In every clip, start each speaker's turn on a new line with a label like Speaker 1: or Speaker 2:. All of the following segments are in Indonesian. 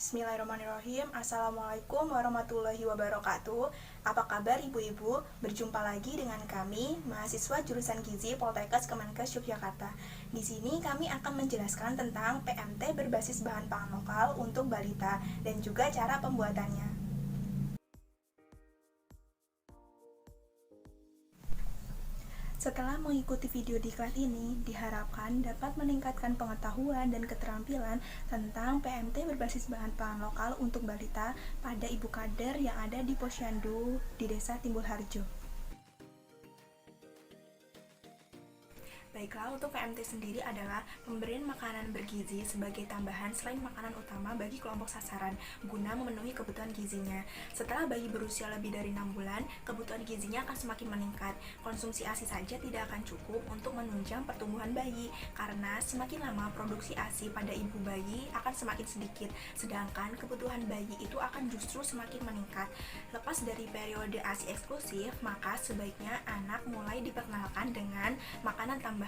Speaker 1: Bismillahirrahmanirrahim. Assalamualaikum warahmatullahi wabarakatuh. Apa kabar ibu-ibu? Berjumpa lagi dengan kami, mahasiswa jurusan Gizi Poltekkes Kemenkes Yogyakarta. Di sini kami akan menjelaskan tentang PMT berbasis bahan pangan lokal untuk balita dan juga cara pembuatannya. Setelah mengikuti video diklat ini, diharapkan dapat meningkatkan pengetahuan dan keterampilan tentang PMT berbasis bahan pangan lokal untuk balita pada ibu kader yang ada di Posyandu di Desa Timbulharjo. Baiklah, untuk PMT sendiri adalah pemberian makanan bergizi sebagai tambahan selain makanan utama bagi kelompok sasaran guna memenuhi kebutuhan gizinya. Setelah bayi berusia lebih dari 6 bulan, kebutuhan gizinya akan semakin meningkat. Konsumsi ASI saja tidak akan cukup untuk menunjang pertumbuhan bayi, karena semakin lama produksi ASI pada ibu bayi akan semakin sedikit, sedangkan kebutuhan bayi itu akan justru semakin meningkat. Lepas dari periode ASI eksklusif, maka sebaiknya anak mulai diperkenalkan dengan makanan tambahan.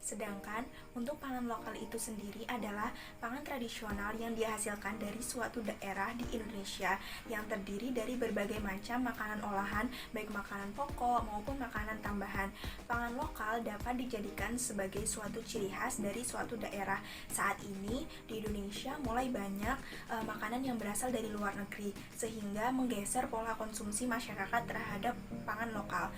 Speaker 1: Sedangkan untuk pangan lokal itu sendiri adalah pangan tradisional yang dihasilkan dari suatu daerah di Indonesia yang terdiri dari berbagai macam makanan olahan, baik makanan pokok maupun makanan tambahan. Pangan lokal dapat dijadikan sebagai suatu ciri khas dari suatu daerah. Saat ini di Indonesia mulai banyak makanan yang berasal dari luar negeri, sehingga menggeser pola konsumsi masyarakat terhadap pangan lokal.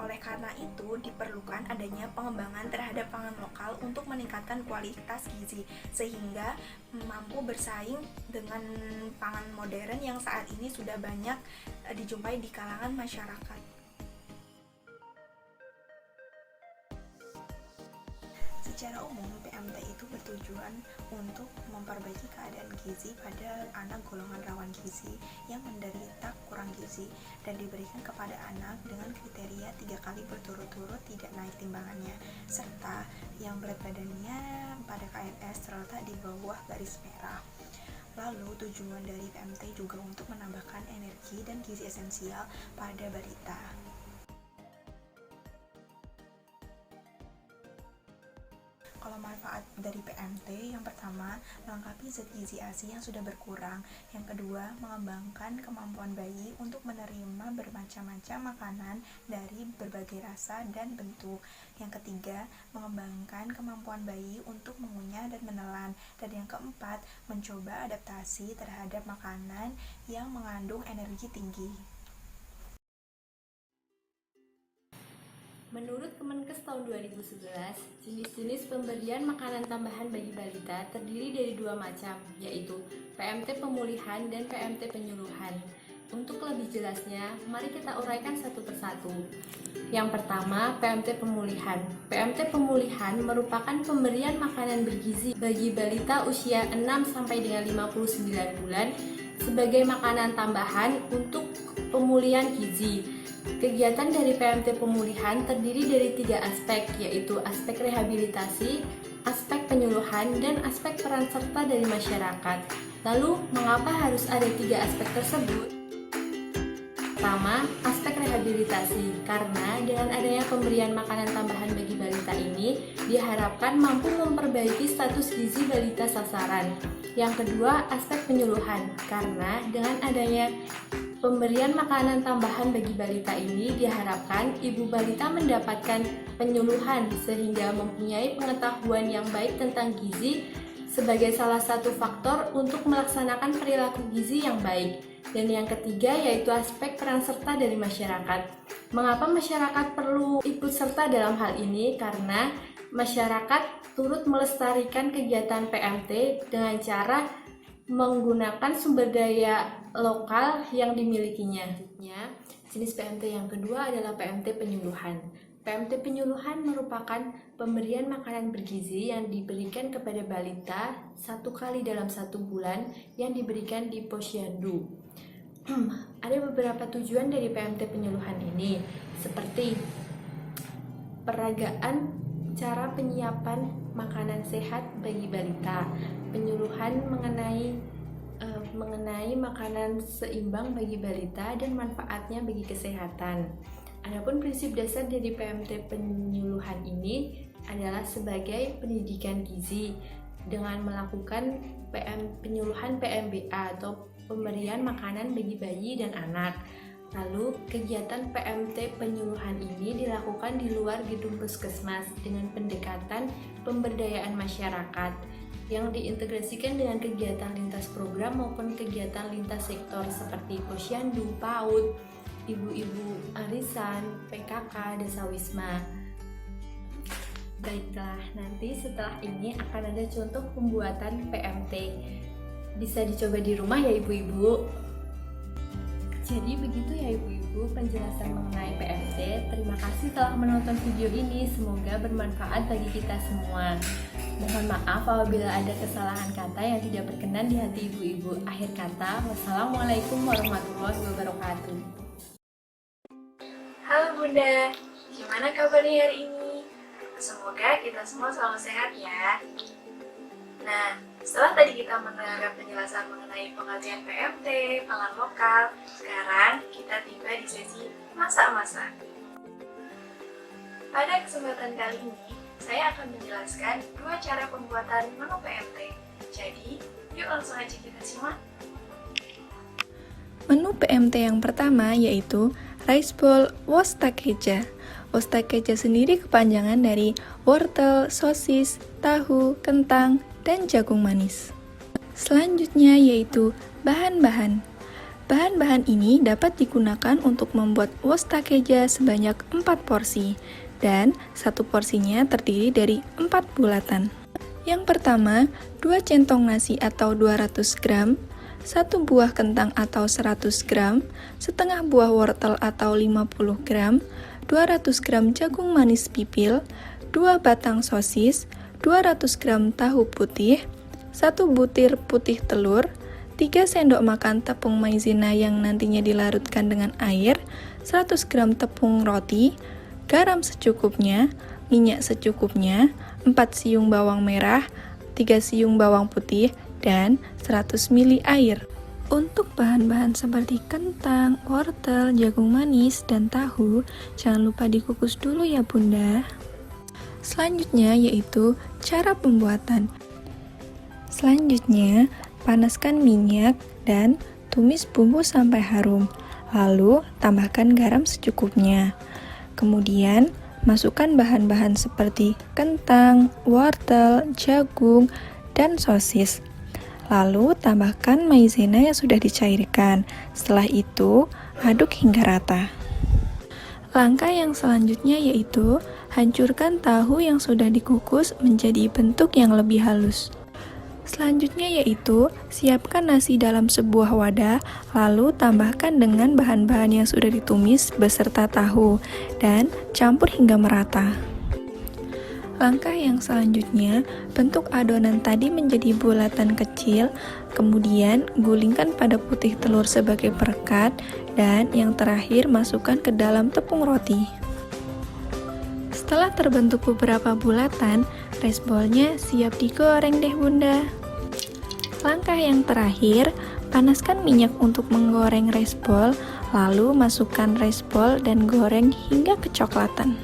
Speaker 1: Oleh karena itu diperlukan adanya pengembangan terhadap pangan lokal untuk meningkatkan kualitas gizi sehingga mampu bersaing dengan pangan modern yang saat ini sudah banyak dijumpai di kalangan masyarakat. Secara umum, PMT itu bertujuan untuk memperbaiki keadaan gizi pada anak golongan rawan gizi yang menderita kurang gizi dan diberikan kepada anak dengan kriteria 3 kali berturut-turut tidak naik timbangannya, serta yang berat badannya pada KFS terletak di bawah garis merah. Lalu tujuan dari PMT juga untuk menambahkan energi dan gizi esensial pada balita. Kalau manfaat dari PMT, yang pertama, melengkapi zat gizi ASI yang sudah berkurang. Yang kedua, mengembangkan kemampuan bayi untuk menerima bermacam-macam makanan dari berbagai rasa dan bentuk. Yang ketiga, mengembangkan kemampuan bayi untuk mengunyah dan menelan. Dan yang keempat, mencoba adaptasi terhadap makanan yang mengandung energi tinggi.
Speaker 2: Menurut Kemenkes tahun 2011, jenis-jenis pemberian makanan tambahan bagi balita terdiri dari 2 macam, yaitu PMT pemulihan dan PMT penyuluhan. Untuk lebih jelasnya, mari kita uraikan satu persatu. Yang pertama, PMT pemulihan. PMT pemulihan merupakan pemberian makanan bergizi bagi balita usia 6 sampai dengan 59 bulan sebagai makanan tambahan untuk pemulihan gizi. Kegiatan dari PMT pemulihan terdiri dari 3 aspek, yaitu aspek rehabilitasi, aspek penyuluhan, dan aspek peran serta dari masyarakat. Lalu, mengapa harus ada 3 aspek tersebut? Pertama, aspek rehabilitasi, karena dengan adanya pemberian makanan tambahan bagi balita ini diharapkan mampu memperbaiki status gizi balita sasaran. Yang kedua, aspek penyuluhan, karena dengan adanya pemberian makanan tambahan bagi balita ini diharapkan ibu balita mendapatkan penyuluhan sehingga mempunyai pengetahuan yang baik tentang gizi sebagai salah satu faktor untuk melaksanakan perilaku gizi yang baik. Dan yang ketiga yaitu aspek peran serta dari masyarakat. Mengapa masyarakat perlu ikut serta dalam hal ini? Karena masyarakat turut melestarikan kegiatan PMT dengan cara menggunakan sumber daya lokal yang dimilikinya. Jenis PMT yang kedua adalah PMT penyuluhan. PMT penyuluhan merupakan pemberian makanan bergizi yang diberikan kepada balita 1 kali dalam 1 bulan yang diberikan di Posyandu. Ada beberapa tujuan dari PMT penyuluhan ini, seperti peragaan cara penyiapan makanan sehat bagi balita, penyuluhan mengenai makanan seimbang bagi balita dan manfaatnya bagi kesehatan. Adapun prinsip dasar dari PMT penyuluhan ini adalah sebagai pendidikan gizi dengan melakukan penyuluhan PMBA atau pemberian makanan bagi bayi dan anak. Lalu, kegiatan PMT penyuluhan ini dilakukan di luar gedung puskesmas dengan pendekatan pemberdayaan masyarakat yang diintegrasikan dengan kegiatan lintas program maupun kegiatan lintas sektor seperti posyandu, PAUD, ibu-ibu arisan, PKK, desa wisma. Baiklah, nanti setelah ini akan ada contoh pembuatan PMT. Bisa dicoba di rumah ya ibu-ibu. Jadi begitu ya ibu-ibu penjelasan mengenai PMT. Terima kasih telah menonton video ini. Semoga bermanfaat bagi kita semua. Mohon maaf apabila ada kesalahan kata yang tidak berkenan di hati ibu-ibu. Akhir kata, wassalamualaikum warahmatullahi wabarakatuh.
Speaker 1: Halo Bunda, gimana kabarnya hari ini? Semoga kita semua selalu sehat ya. Nah, setelah tadi kita mendengarkan penjelasan mengenai pengertian PMT, pangan lokal, sekarang kita tiba di sesi masak-masak. Pada kesempatan kali ini, saya akan menjelaskan 2 cara pembuatan menu PMT. Jadi, yuk langsung aja kita simak. Menu PMT yang pertama yaitu Rice Bowl Wostakeja. Wostakeja sendiri kepanjangan dari wortel, sosis, tahu, kentang, dan jagung manis. Selanjutnya yaitu bahan-bahan. Bahan-bahan ini dapat digunakan untuk membuat wostakeja sebanyak 4 porsi, dan 1 porsinya terdiri dari 4 bulatan. Yang pertama, 2 centong nasi atau 200 gram, 1 buah kentang atau 100 gram, setengah buah wortel atau 50 gram, 200 gram jagung manis pipil, 2 batang sosis, 200 gram tahu putih, 1 butir putih telur, 3 sendok makan tepung maizena yang nantinya dilarutkan dengan air, 100 gram tepung roti, garam secukupnya, minyak secukupnya, 4 siung bawang merah, 3 siung bawang putih, dan 100 ml air. Untuk bahan-bahan seperti kentang, wortel, jagung manis, dan tahu, jangan lupa dikukus dulu ya Bunda. Selanjutnya yaitu cara pembuatan. Selanjutnya, panaskan minyak dan tumis bumbu sampai harum. Lalu, tambahkan garam secukupnya. Kemudian, masukkan bahan-bahan seperti kentang, wortel, jagung, dan sosis. Lalu, tambahkan maizena yang sudah dicairkan. Setelah itu, aduk hingga rata. Langkah yang selanjutnya yaitu hancurkan tahu yang sudah dikukus menjadi bentuk yang lebih halus. Selanjutnya yaitu siapkan nasi dalam sebuah wadah, lalu tambahkan dengan bahan-bahan yang sudah ditumis beserta tahu dan campur hingga merata. Langkah yang selanjutnya, bentuk adonan tadi menjadi bulatan kecil, kemudian gulingkan pada putih telur sebagai perekat, dan yang terakhir masukkan ke dalam tepung roti. Setelah terbentuk beberapa bulatan, rice ball-nya siap digoreng deh Bunda. Langkah yang terakhir, panaskan minyak untuk menggoreng rice ball, lalu masukkan rice ball dan goreng hingga kecoklatan.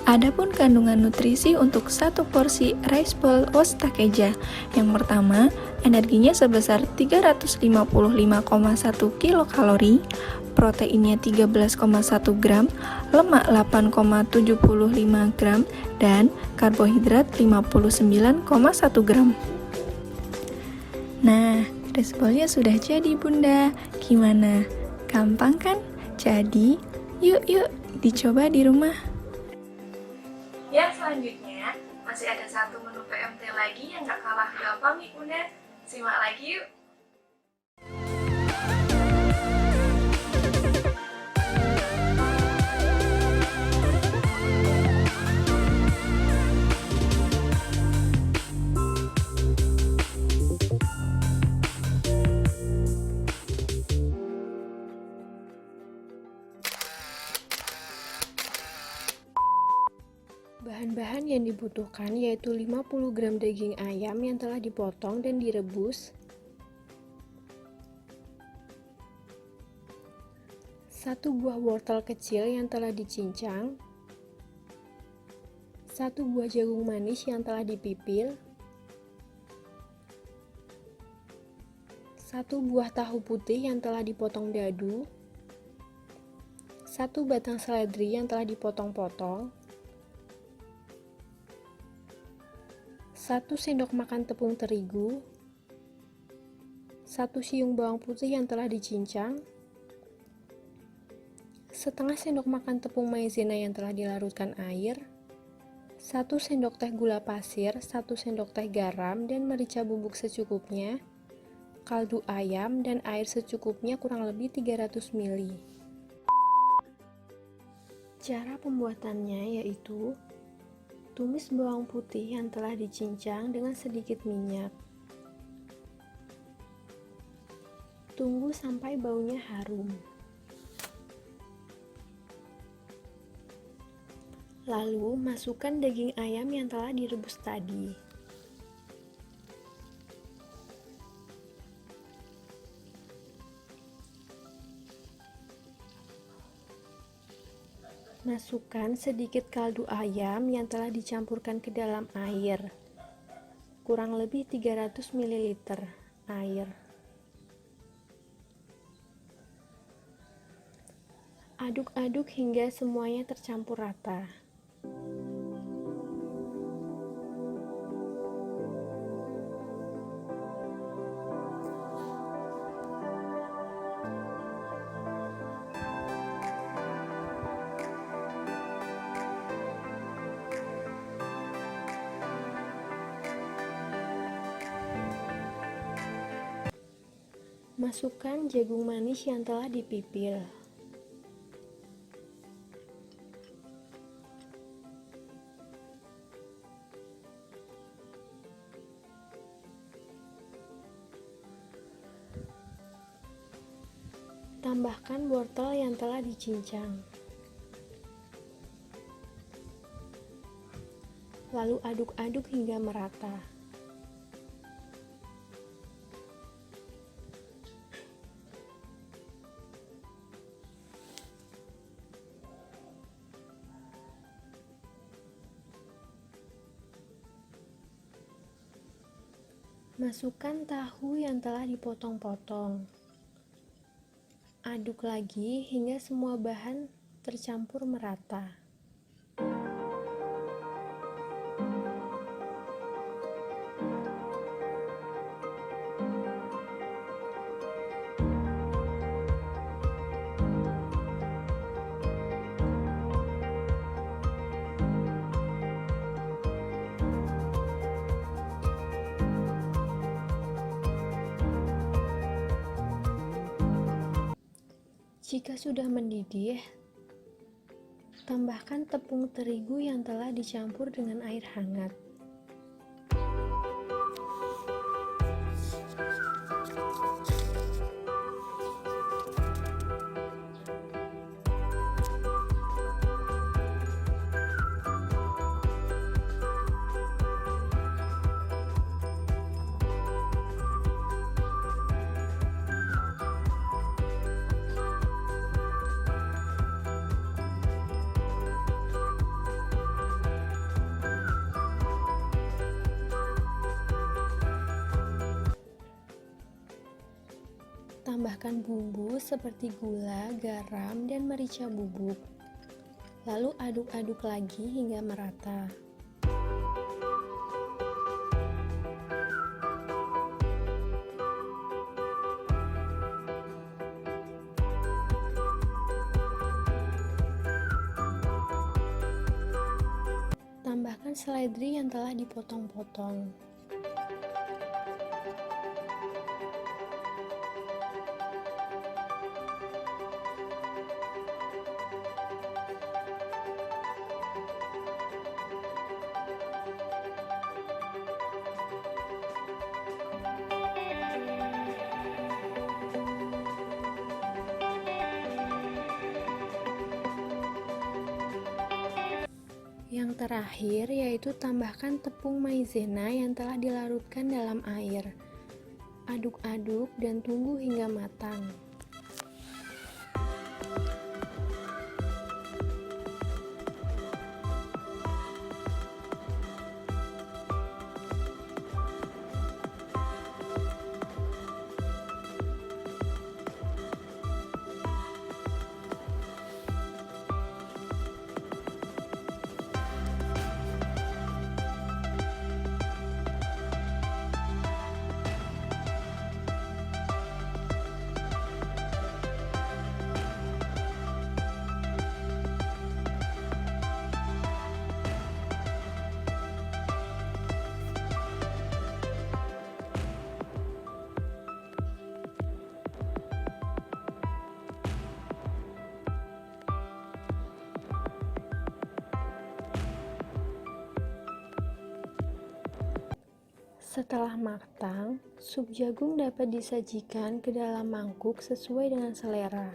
Speaker 1: Adapun kandungan nutrisi untuk 1 porsi rice bowl wostakeja. Yang pertama, energinya sebesar 355,1 kilokalori, proteinnya 13,1 gram, lemak 8,75 gram, dan karbohidrat 59,1 gram. Nah, rice bowl-nya sudah jadi Bunda. Gimana? Gampang kan? Jadi, yuk dicoba di rumah. Yang selanjutnya, masih ada 1 menu PMT lagi yang gak kalah gampang nih Bunda. Simak lagi yuk.
Speaker 2: Bahan-bahan yang dibutuhkan yaitu 50 gram daging ayam yang telah dipotong dan direbus, 1 buah wortel kecil yang telah dicincang, 1 buah jagung manis yang telah dipipil, 1 buah tahu putih yang telah dipotong dadu, 1 batang seledri yang telah dipotong-potong, 1 sendok makan tepung terigu, 1 siung bawang putih yang telah dicincang, setengah sendok makan tepung maizena yang telah dilarutkan air, 1 sendok teh gula pasir, 1 sendok teh garam dan merica bubuk secukupnya, kaldu ayam dan air secukupnya kurang lebih 300 ml. Cara pembuatannya yaitu tumis bawang putih yang telah dicincang dengan sedikit minyak. Tunggu sampai baunya harum. Lalu masukkan daging ayam yang telah direbus tadi. Masukkan sedikit kaldu ayam yang telah dicampurkan ke dalam air, kurang lebih 300 ml air. Aduk-aduk hingga semuanya tercampur rata. Masukkan jagung manis yang telah dipipil. Tambahkan wortel yang telah dicincang. Lalu aduk-aduk hingga merata. Masukkan tahu yang telah dipotong-potong. Aduk lagi hingga semua bahan tercampur merata. Jika sudah mendidih, tambahkan tepung terigu yang telah dicampur dengan air hangat. Tambahkan bumbu seperti gula, garam, dan merica bubuk. Lalu aduk-aduk lagi hingga merata. Tambahkan seledri yang telah dipotong-potong. Yang terakhir yaitu tambahkan tepung maizena yang telah dilarutkan dalam air. Aduk-aduk dan tunggu hingga matang.
Speaker 3: Setelah matang, sup jagung dapat disajikan ke dalam mangkuk sesuai dengan selera.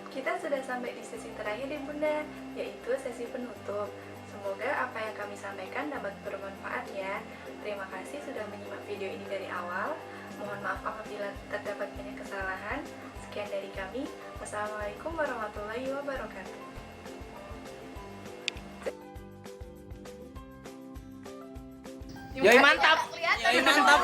Speaker 1: Kita sudah sampai di sesi terakhir nih Bunda, yaitu sesi penutup. Semoga apa yang kami sampaikan dapat bermanfaat ya. Terima kasih sudah menyimak video ini dari awal. Mohon maaf apabila terdapat banyak kesalahan. Sekian dari kami. Wassalamualaikum warahmatullahi wabarakatuh.
Speaker 4: Yoi mantap. Yoi mantap.